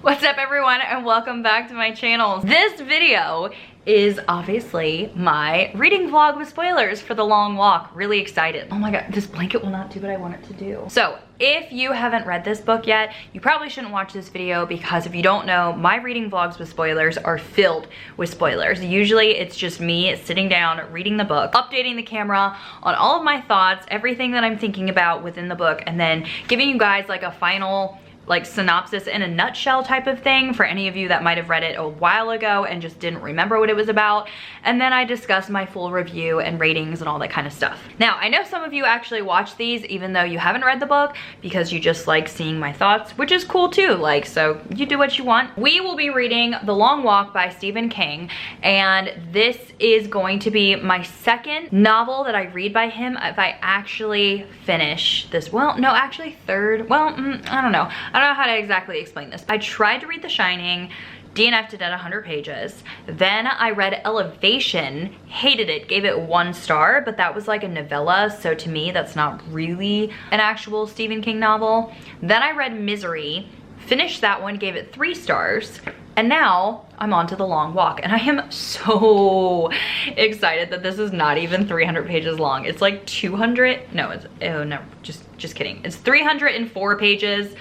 What's up everyone and welcome back to my channel. This video is obviously my reading vlog with spoilers for The Long Walk. Really excited. Oh my god, this blanket will not do what I want it to do. So if you haven't read this book yet, you probably shouldn't watch this video because if you don't know, my reading vlogs with spoilers are filled with spoilers. Usually it's just me sitting down, reading the book, updating the camera on all of my thoughts, everything that I'm thinking about within the book, and then giving you guys like a final synopsis in a nutshell type of thing for any of you that might have read it a while ago and just didn't remember what it was about. And then I discuss my full review and ratings and all that kind of stuff. Now, I know some of you actually watch these even though you haven't read the book because you just like seeing my thoughts, which is cool too. So you do what you want. We will be reading The Long Walk by Stephen King, and this is going to be my second novel that I read by him if I actually finish this. Well, no, actually third. Well, I don't know. I don't know how to exactly explain this. I tried to read The Shining, DNF'd it at 100 pages. Then I read Elevation, hated it, gave it 1 star, but that was like a novella, so to me that's not really an actual Stephen King novel. Then I read Misery, finished that one, gave it 3 stars, and now I'm on to The Long Walk, and I am so excited that this is not even 300 pages long. It's like 200, no, it's, oh no, just kidding. It's 304 pages,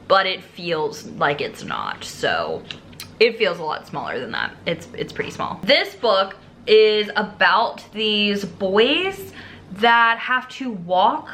but it feels like it's not, so it feels a lot smaller than that. It's pretty small. This book is about these boys that have to walk,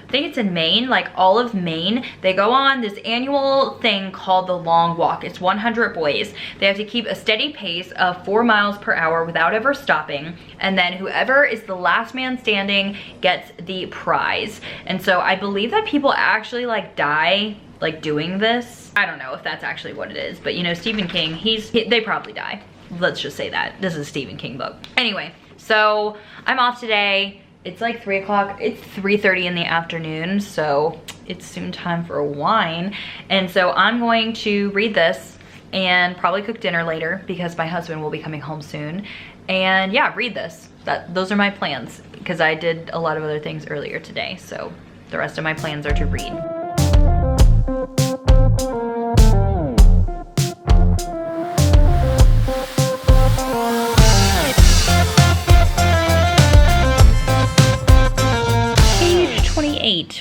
I think it's in Maine, like all of Maine. They go on this annual thing called The Long Walk. It's 100 boys. They have to keep a steady pace of 4 miles per hour without ever stopping. And then whoever is the last man standing gets the prize. And so I believe that people actually like die like doing this. I don't know if that's actually what it is, but you know, Stephen King, they probably die. Let's just say that. This is a Stephen King book. Anyway, so I'm off today. It's like 3 o'clock. It's 3:30 in the afternoon, so it's soon time for a wine. And so I'm going to read this and probably cook dinner later because my husband will be coming home soon. And yeah, read this. Those are my plans because I did a lot of other things earlier today. So the rest of my plans are to read.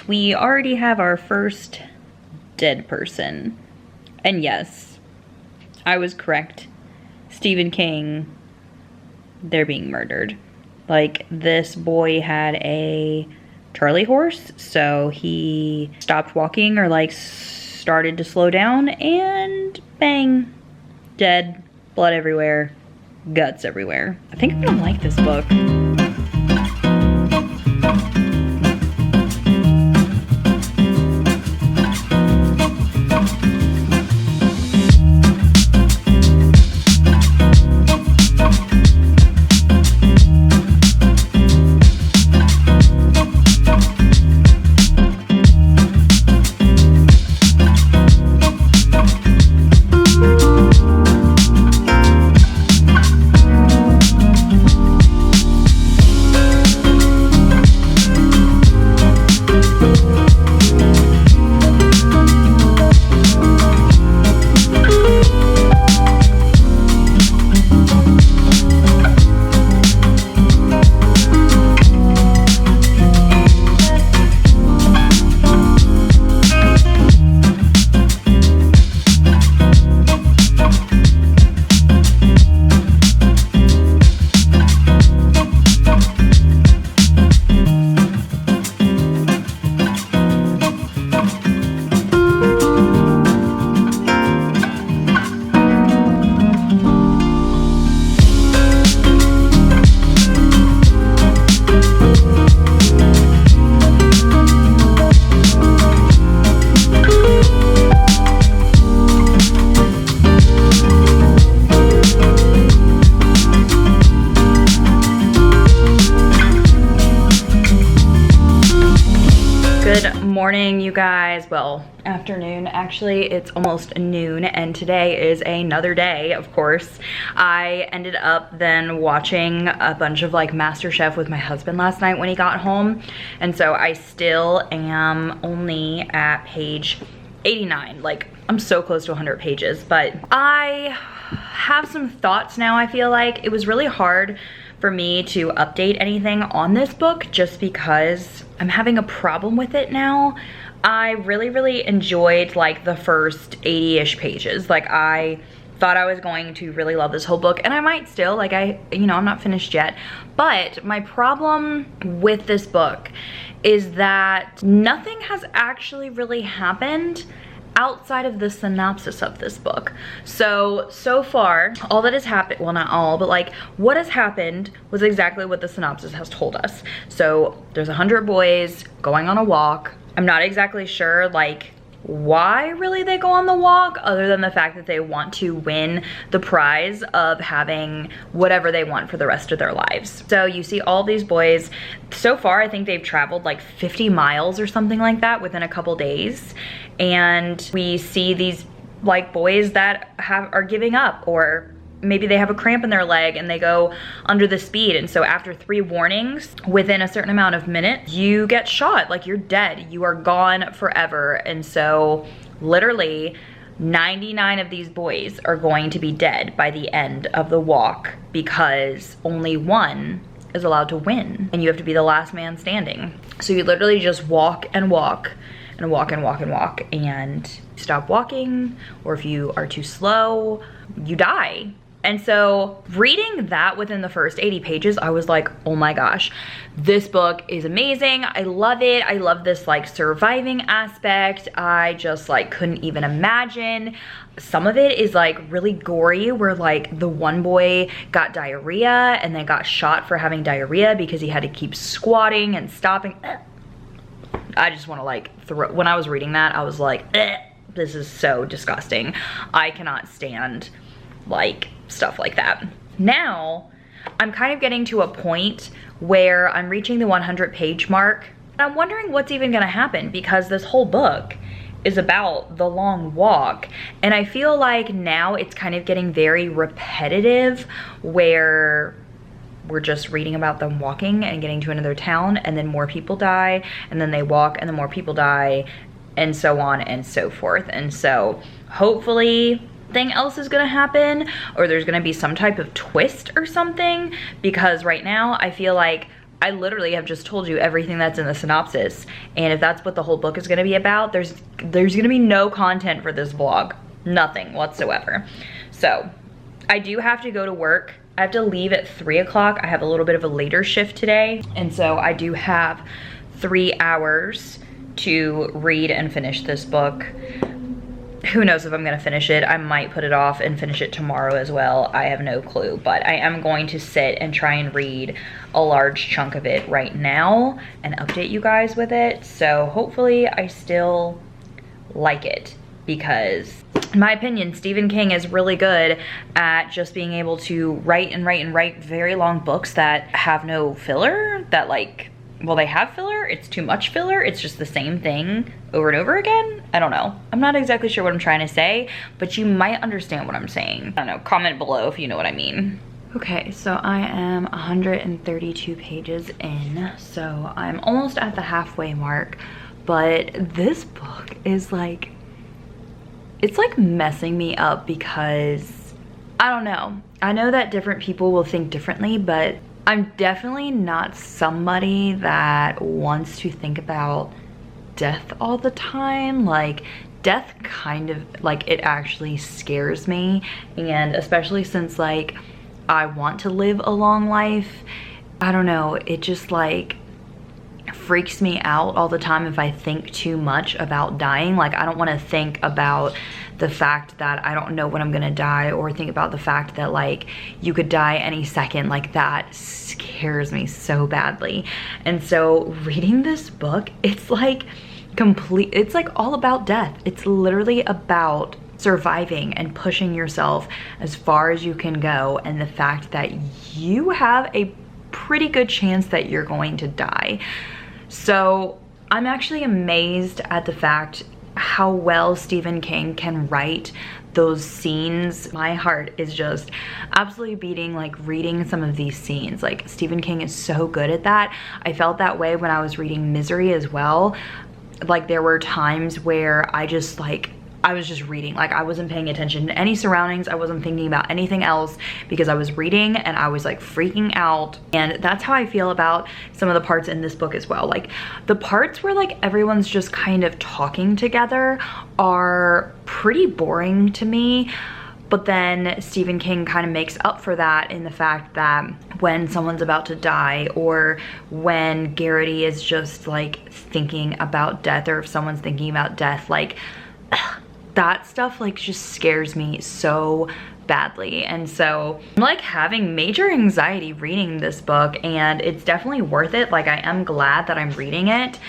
We already have our first dead person. And yes, I was correct. Stephen King, they're being murdered. Like, this boy had a Charlie horse, so he stopped walking or like started to slow down and bang, dead, blood everywhere, guts everywhere. I think I'm gonna like this book. Morning, you guys. Well, afternoon actually. It's almost noon and today is another day, of course. I ended up then watching a bunch of like MasterChef with my husband last night when he got home, and so I still am only at page 89, like I'm so close to 100 pages, but I have some thoughts now. I feel like it was really hard for me to update anything on this book just because I'm having a problem with it now. I really enjoyed like the first 80-ish pages. Like I thought I was going to really love this whole book, and I might still, like I'm not finished yet. But my problem with this book is that nothing has actually really happened outside of the synopsis of this book. So far, all that has happened, well, not all, but like what has happened was exactly what the synopsis has told us. So there's 100 boys going on a walk. I'm not exactly sure like why really they go on the walk, other than the fact that they want to win the prize of having whatever they want for the rest of their lives. So you see all these boys. So far, I think they've traveled like 50 miles or something like that within a couple days. And we see these like boys that are giving up, or maybe they have a cramp in their leg and they go under the speed. And so after 3 warnings, within a certain amount of minutes, you get shot, like you're dead, you are gone forever. And so literally 99 of these boys are going to be dead by the end of the walk because only one is allowed to win, and you have to be the last man standing. So you literally just walk and walk and walk and walk and walk, and stop walking, or if you are too slow, you die. And so reading that within the first 80 pages, I was like, oh my gosh, this book is amazing. I love it. I love this like surviving aspect. I just like couldn't even imagine. Some of it is like really gory, where like the one boy got diarrhea and then got shot for having diarrhea because he had to keep squatting and stopping. I just want to like when I was reading that, I was like, this is so disgusting. I cannot stand like stuff like that. Now I'm kind of getting to a point where I'm reaching the 100-page mark. I'm wondering what's even gonna happen, because this whole book is about the long walk, and I feel like now it's kind of getting very repetitive, where we're just reading about them walking and getting to another town, and then more people die, and then they walk and then more people die, and so on and so forth. And so hopefully something else is gonna happen, or there's gonna be some type of twist or something, because right now I feel like I literally have just told you everything that's in the synopsis, and if that's what the whole book is gonna be about, there's gonna be no content for this vlog, nothing whatsoever. So I do have to go to work. I have to leave at 3 o'clock. I have a little bit of a later shift today, and so I do have 3 hours to read and finish this book. Who knows if I'm gonna finish it. I might put it off and finish it tomorrow as well. I have no clue, but I am going to sit and try and read a large chunk of it right now and update you guys with it. So hopefully I still like it, because in my opinion, Stephen King is really good at just being able to write and write and write very long books that have no filler, that like, well, they have filler, it's too much filler, it's just the same thing over and over again. I don't know. I'm not exactly sure what I'm trying to say, but you might understand what I'm saying. I don't know, comment below if you know what I mean. Okay, so I am 132 pages in, so I'm almost at the halfway mark, but this book is like, it's like messing me up, because I don't know. I know that different people will think differently, but I'm definitely not somebody that wants to think about death all the time. Like, death kind of, like, it actually scares me, and especially since like I want to live a long life, I don't know, it just like freaks me out all the time if I think too much about dying. Like, I don't want to think about the fact that I don't know when I'm gonna die, or think about the fact that like you could die any second. Like, that scares me so badly. And so reading this book, it's like it's like all about death. It's literally about surviving and pushing yourself as far as you can go, and the fact that you have a pretty good chance that you're going to die. So I'm actually amazed at the fact how well Stephen King can write those scenes. My heart is just absolutely beating, like, reading some of these scenes. Like, Stephen King is so good at that. I felt that way when I was reading Misery as well. like there were times where I just like, I was just reading, like I wasn't paying attention to any surroundings. I wasn't thinking about anything else because I was reading and I was like freaking out. And that's how I feel about some of the parts in this book as well. Like the parts where like everyone's just kind of talking together are pretty boring to me. But then Stephen King kind of makes up for that in the fact that when someone's about to die, or when Garrity is just like thinking about death, or if someone's thinking about death, like that stuff like just scares me so badly. And so I'm like having major anxiety reading this book, and it's definitely worth it. Like I am glad that I'm reading it.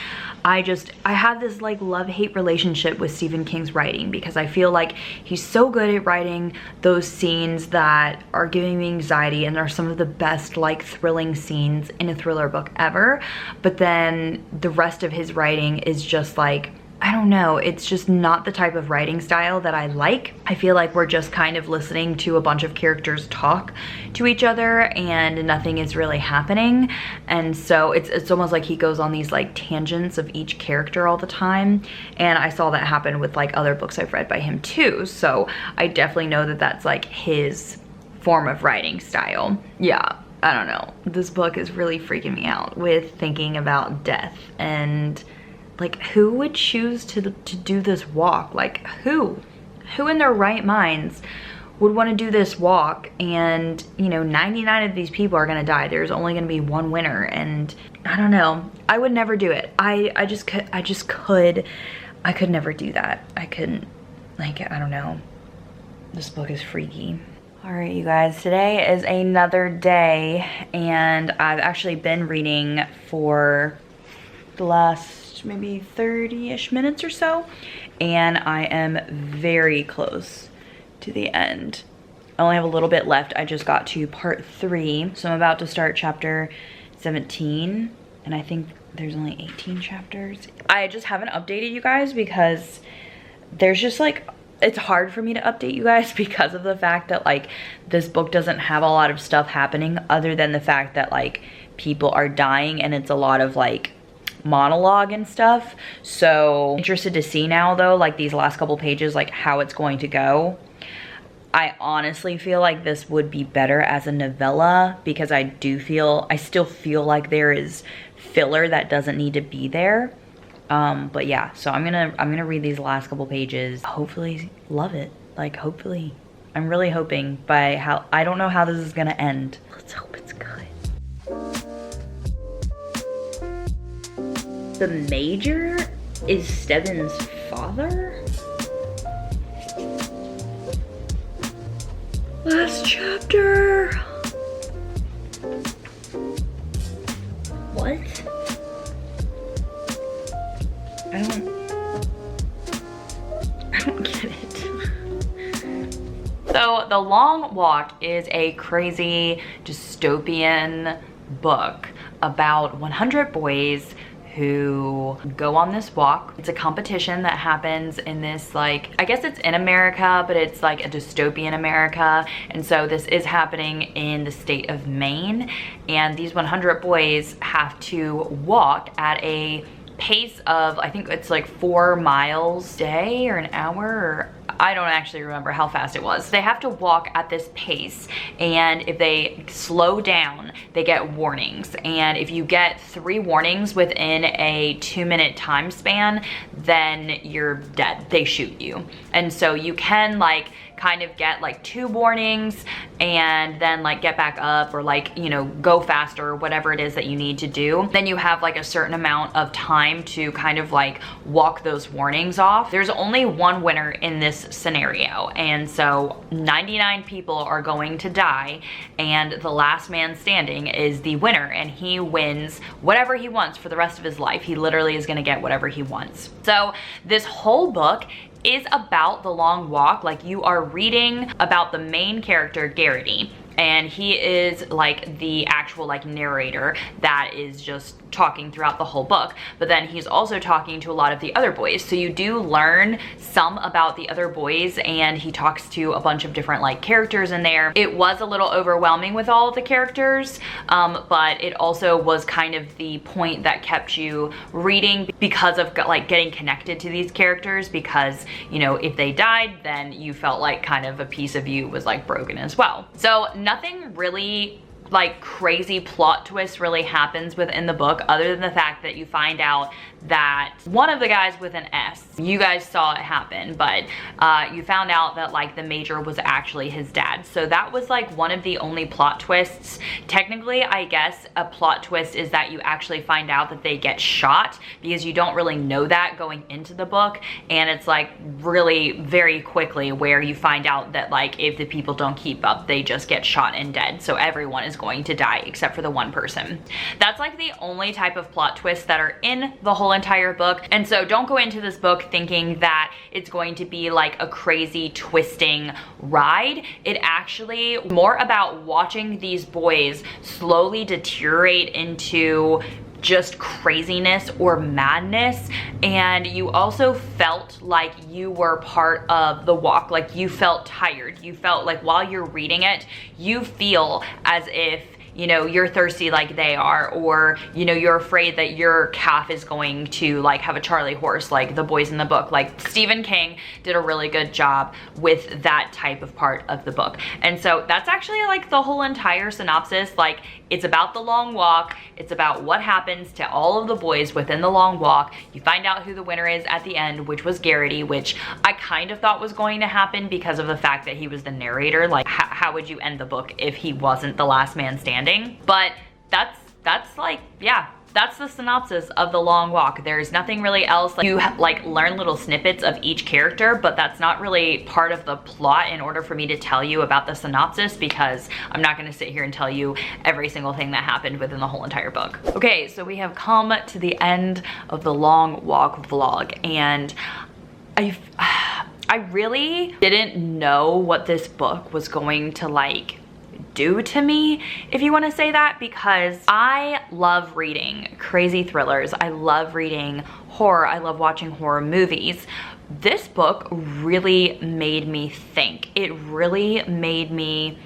I have this like love-hate relationship with Stephen King's writing, because I feel like he's so good at writing those scenes that are giving me anxiety, and they're some of the best like thrilling scenes in a thriller book ever. But then the rest of his writing is just like, I don't know, it's just not the type of writing style that I like. I feel like we're just kind of listening to a bunch of characters talk to each other and nothing is really happening. And so it's almost like he goes on these like tangents of each character all the time. And I saw that happen with like other books I've read by him too. So I definitely know that that's like his form of writing style. Yeah, I don't know. This book is really freaking me out with thinking about death, and like who would choose to do this walk? Like who in their right minds would want to do this walk? And you know, 99 of these people are gonna die. There's only gonna be one winner, and I don't know, I would never do it. I could never do that. I couldn't, like, I don't know, this book is freaky. All right, you guys, today is another day, and I've actually been reading for the last maybe 30-ish minutes or so, and I am very close to the end. I only have a little bit left. I just got to part 3, so I'm about to start chapter 17, and I think there's only 18 chapters. I just haven't updated you guys because there's just like, it's hard for me to update you guys because of the fact that like this book doesn't have a lot of stuff happening other than the fact that like people are dying, and it's a lot of like monologue and stuff. So interested to see now though, like these last couple pages, like how it's going to go. I honestly feel like this would be better as a novella, because I still feel like there is filler that doesn't need to be there. But yeah, so I'm gonna read these last couple pages, hopefully love it. Like hopefully, I'm really hoping. By how, I don't know how this is gonna end. Let's hope it's good. The Major is Steven's father? Last chapter. What? I don't get it. So The Long Walk is a crazy dystopian book about 100 boys who go on this walk. It's a competition that happens in this, like, I guess it's in America, but it's like a dystopian America. And so this is happening in the state of Maine. And these 100 boys have to walk at a pace of, I think it's like 4 miles a day or an hour, or I don't actually remember how fast it was. They have to walk at this pace, and if they slow down, they get warnings. And if you get 3 warnings within a 2-minute time span, then you're dead. They shoot you. And so you can like kind of get like 2 warnings and then like get back up, or like, you know, go faster or whatever it is that you need to do. Then you have like a certain amount of time to kind of like walk those warnings off. There's only one winner in this scenario, and so 99 people are going to die, and the last man standing is the winner, and he wins whatever he wants for the rest of his life. He literally is going to get whatever he wants. So this whole book is about the long walk. Like, you are reading about the main character, Garrity, and he is like the actual like narrator that is just talking throughout the whole book, but then he's also talking to a lot of the other boys. So you do learn some about the other boys, and he talks to a bunch of different like characters in there. It was a little overwhelming with all of the characters, but it also was kind of the point that kept you reading because of like getting connected to these characters, because, you know, if they died, then you felt like kind of a piece of you was like broken as well. So nothing really like crazy plot twist really happens within the book, other than the fact that you find out that one of the guys with an S, you guys saw it happen, but you found out that like the major was actually his dad. So that was like one of the only plot twists. Technically, I guess a plot twist is that you actually find out that they get shot, because you don't really know that going into the book, and it's like really very quickly where you find out that like if the people don't keep up, they just get shot and dead. So everyone is going to die except for the one person. That's like the only type of plot twists that are in the whole entire book. And so don't go into this book thinking that it's going to be like a crazy twisting ride. It actually more about watching these boys slowly deteriorate into just craziness or madness. And you also felt like you were part of the walk. Like you felt tired. You felt like while you're reading it, you feel as if, you know, you're thirsty like they are, or, you know, you're afraid that your calf is going to like have a Charlie horse like the boys in the book. Like Stephen King did a really good job with that type of part of the book. And so that's actually like the whole entire synopsis. Like it's about the long walk. It's about what happens to all of the boys within the long walk. You find out who the winner is at the end, which was Garrity, which I kind of thought was going to happen because of the fact that he was the narrator. Like how would you end the book if he wasn't the last man standing? But that's like, yeah, that's the synopsis of The Long Walk. There's nothing really else. Like, you like learn little snippets of each character, but that's not really part of the plot in order for me to tell you about the synopsis, because I'm not gonna sit here and tell you every single thing that happened within the whole entire book. Okay, so we have come to the end of the Long Walk vlog, and I really didn't know what this book was going to like do to me, if you want to say that, because I love reading crazy thrillers. I love reading horror. I love watching horror movies. This book really made me think. It really made me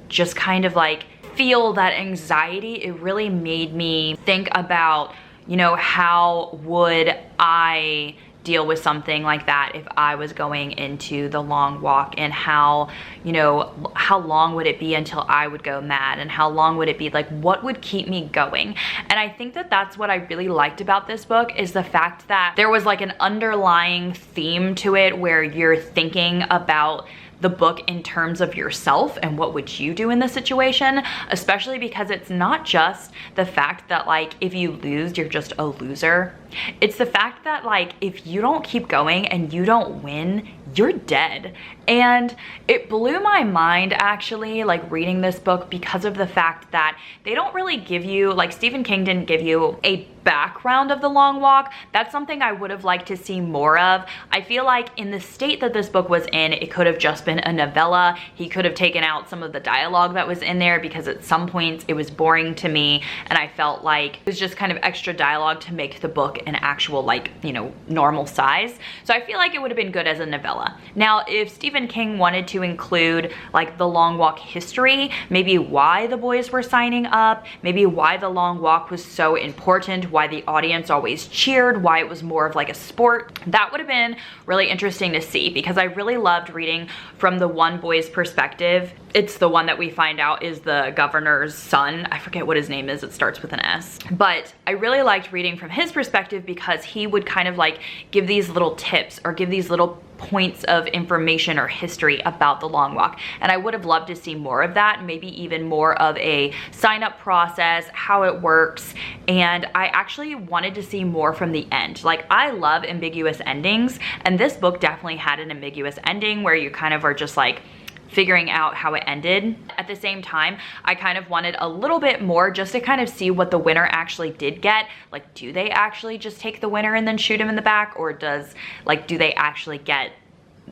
just kind of like feel that anxiety. It really made me think about, you know, how would I deal with something like that if I was going into the long walk, and how, you know, how long would it be until I would go mad, and how long would it be, like what would keep me going. And I think that that's what I really liked about this book, is the fact that there was like an underlying theme to it where you're thinking about the book in terms of yourself and what would you do in this situation, especially because it's not just the fact that like if you lose, you're just a loser. It's the fact that like if you don't keep going and you don't win, you're dead. And it blew my mind actually, like reading this book, because of the fact that they don't really give you, like Stephen King didn't give you a background of the long walk. That's something I would have liked to see more of. I feel like in the state that this book was in, it could have just been a novella. He could have taken out some of the dialogue that was in there, because at some points it was boring to me, and I felt like it was just kind of extra dialogue to make the book an actual, like, you know, normal size. So I feel like it would have been good as a novella. Now, if Stephen King wanted to include like the long walk history, maybe why the boys were signing up, maybe why the long walk was so important, why the audience always cheered, why it was more of like a sport, that would have been really interesting to see, because I really loved reading from the one boy's perspective. It's the one that we find out is the governor's son. I forget what his name is. It starts with an S. But I really liked reading from his perspective, because he would kind of like give these little tips or give these little points of information or history about the long walk. And I would have loved to see more of that, maybe even more of a sign up process, how it works. And I actually wanted to see more from the end. Like, I love ambiguous endings, and this book definitely had an ambiguous ending where you kind of are just like figuring out how it ended. At the same time, I kind of wanted a little bit more just to kind of see what the winner actually did get. Like, do they actually just take the winner and then shoot him in the back, or do they actually get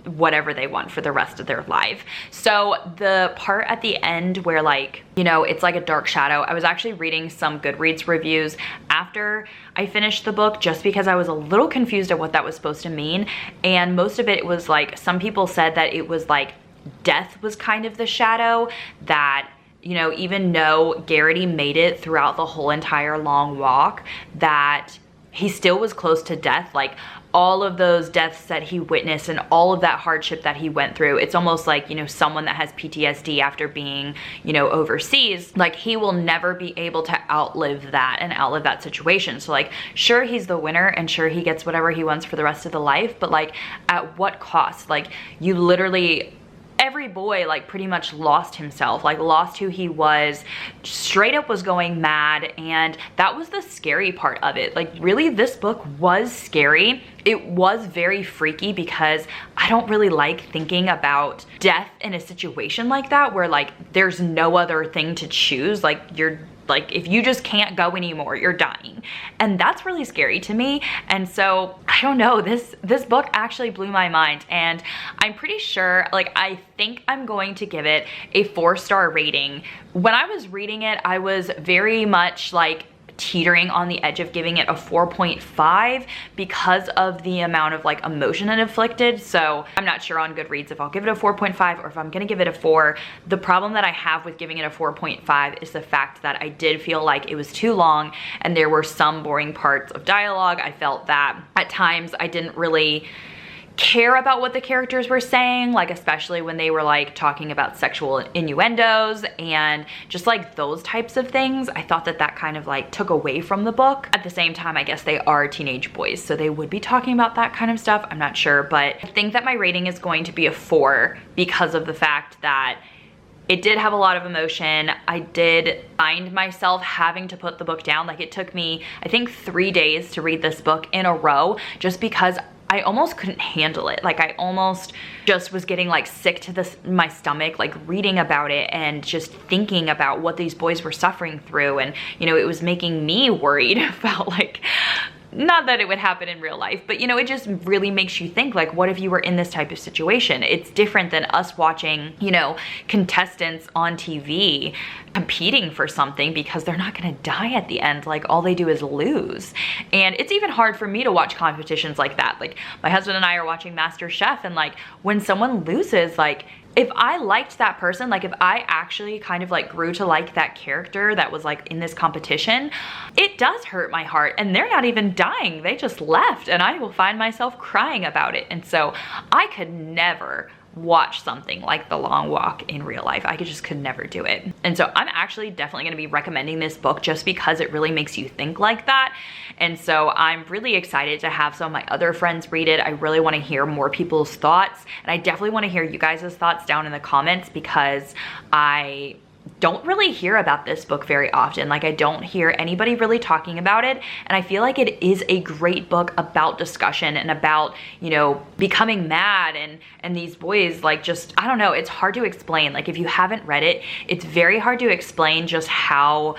whatever they want for the rest of their life. So the part at the end where like, you know, it's like a dark shadow, I was actually reading some Goodreads reviews after I finished the book just because I was a little confused at what that was supposed to mean. And most of it was like, some people said that it was like death was kind of the shadow, that, you know, even though Garrity made it throughout the whole entire long walk, that he still was close to death. Like all of those deaths that he witnessed and all of that hardship that he went through, it's almost like, you know, someone that has PTSD after being, you know, overseas, like he will never be able to outlive that and outlive that situation. So like, sure, he's the winner and sure, he gets whatever he wants for the rest of the life, but like at what cost? Like you literally, every boy like pretty much lost himself, like lost who he was, straight up was going mad. And that was the scary part of it. Like really, this book was scary. It was very freaky because I don't really like thinking about death in a situation like that where like there's no other thing to choose. Like you're like, if you just can't go anymore, you're dying. And that's really scary to me. And so I don't know, this book actually blew my mind. And I'm pretty sure, like, I think I'm going to give it a 4-star rating. When I was reading it, I was very much like teetering on the edge of giving it a 4.5 because of the amount of like emotion it inflicted. So I'm not sure on Goodreads if I'll give it a 4.5 or if I'm gonna give it a 4. The problem that I have with giving it a 4.5 is the fact that I did feel like it was too long and there were some boring parts of dialogue. I felt that at times I didn't really care about what the characters were saying, like especially when they were like talking about sexual innuendos and just like those types of things. I thought that kind of like took away from the book. At the same time, I guess they are teenage boys, so they would be talking about that kind of stuff. I'm not sure, but I think that my rating is going to be a 4 because of the fact that it did have a lot of emotion. I did find myself having to put the book down. Like it took me, I think 3 days to read this book in a row just because I almost couldn't handle it. Like I almost just was getting like sick to my stomach, like reading about it and just thinking about what these boys were suffering through. And, you know, it was making me worried about like, not that it would happen in real life, but you know, it just really makes you think like, what if you were in this type of situation? It's different than us watching, you know, contestants on TV competing for something because they're not gonna die at the end. Like all they do is lose. And it's even hard for me to watch competitions like that. Like my husband and I are watching MasterChef, and like when someone loses, like if I liked that person, like if I actually kind of like grew to like that character that was like in this competition, it does hurt my heart. And they're not even dying, they just left, and I will find myself crying about it. And so I could never watch something like The Long Walk in real life. I could never do it. And so I'm actually definitely going to be recommending this book just because it really makes you think like that. And so I'm really excited to have some of my other friends read it. I really want to hear more people's thoughts, and I definitely want to hear you guys' thoughts down in the comments because I don't really hear about this book very often. Like I don't hear anybody really talking about it, and I feel like it is a great book about discussion and about, you know, becoming mad and these boys like just, I don't know, it's hard to explain. Like if you haven't read it, it's very hard to explain just how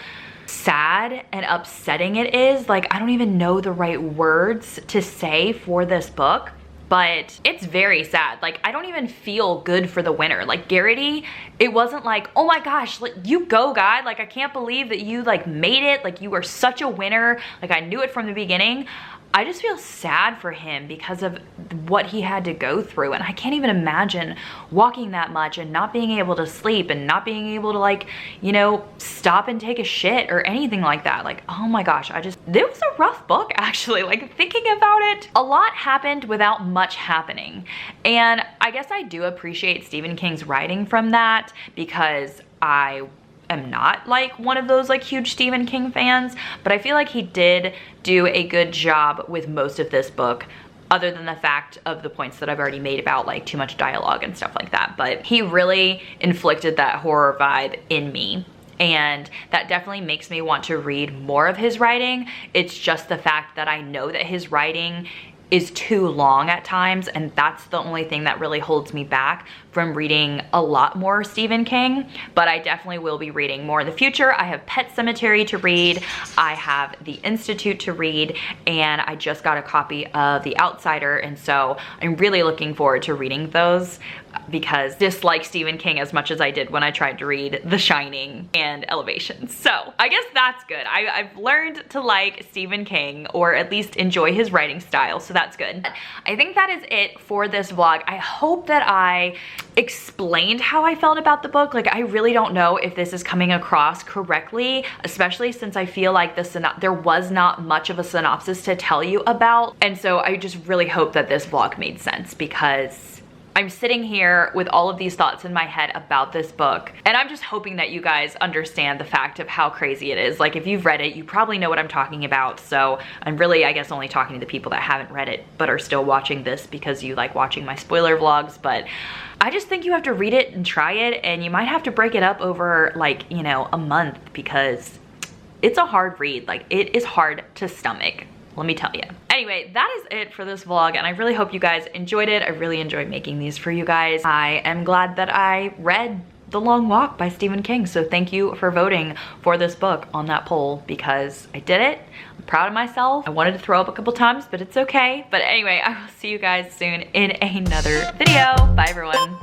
sad and upsetting it is. Like I don't even know the right words to say for this book, but it's very sad. Like I don't even feel good for the winner. Like Garrity, it wasn't like, oh my gosh, like, you go guy, like I can't believe that you like made it, like you were such a winner, like I knew it from the beginning. I just feel sad for him because of what he had to go through. And I can't even imagine walking that much and not being able to sleep and not being able to like, you know, stop and take a shit or anything like that. Like, oh my gosh, it was a rough book actually. Like thinking about it, a lot happened without much happening. And I guess I do appreciate Stephen King's writing from that because I am not like one of those like huge Stephen King fans, but I feel like he did do a good job with most of this book, other than the fact of the points that I've already made about like too much dialogue and stuff like that. But he really inflicted that horror vibe in me, and that definitely makes me want to read more of his writing. It's just the fact that I know that his writing is too long at times, and that's the only thing that really holds me back from reading a lot more Stephen King, but I definitely will be reading more in the future. I have Pet Sematary to read, I have The Institute to read, and I just got a copy of The Outsider, and so I'm really looking forward to reading those because dislike Stephen King as much as I did when I tried to read The Shining and Elevations. So I guess that's good. I've learned to like Stephen King, or at least enjoy his writing style, so that's good. I think that is it for this vlog. I hope that I explained how I felt about the book. Like, I really don't know if this is coming across correctly, especially since I feel like there was not much of a synopsis to tell you about. And so I just really hope that this vlog made sense, because I'm sitting here with all of these thoughts in my head about this book, and I'm just hoping that you guys understand the fact of how crazy it is. Like, if you've read it, you probably know what I'm talking about, so I'm really, I guess, only talking to the people that haven't read it but are still watching this because you like watching my spoiler vlogs. But I just think you have to read it and try it, and you might have to break it up over, like, you know, a month, because it's a hard read. Like, it is hard to stomach, let me tell you. Anyway, that is it for this vlog, and I really hope you guys enjoyed it. I really enjoyed making these for you guys. I am glad that I read The Long Walk by Stephen King, so thank you for voting for this book on that poll, because I did it. I'm proud of myself. I wanted to throw up a couple times, but it's okay. But anyway, I will see you guys soon in another video. Bye, everyone.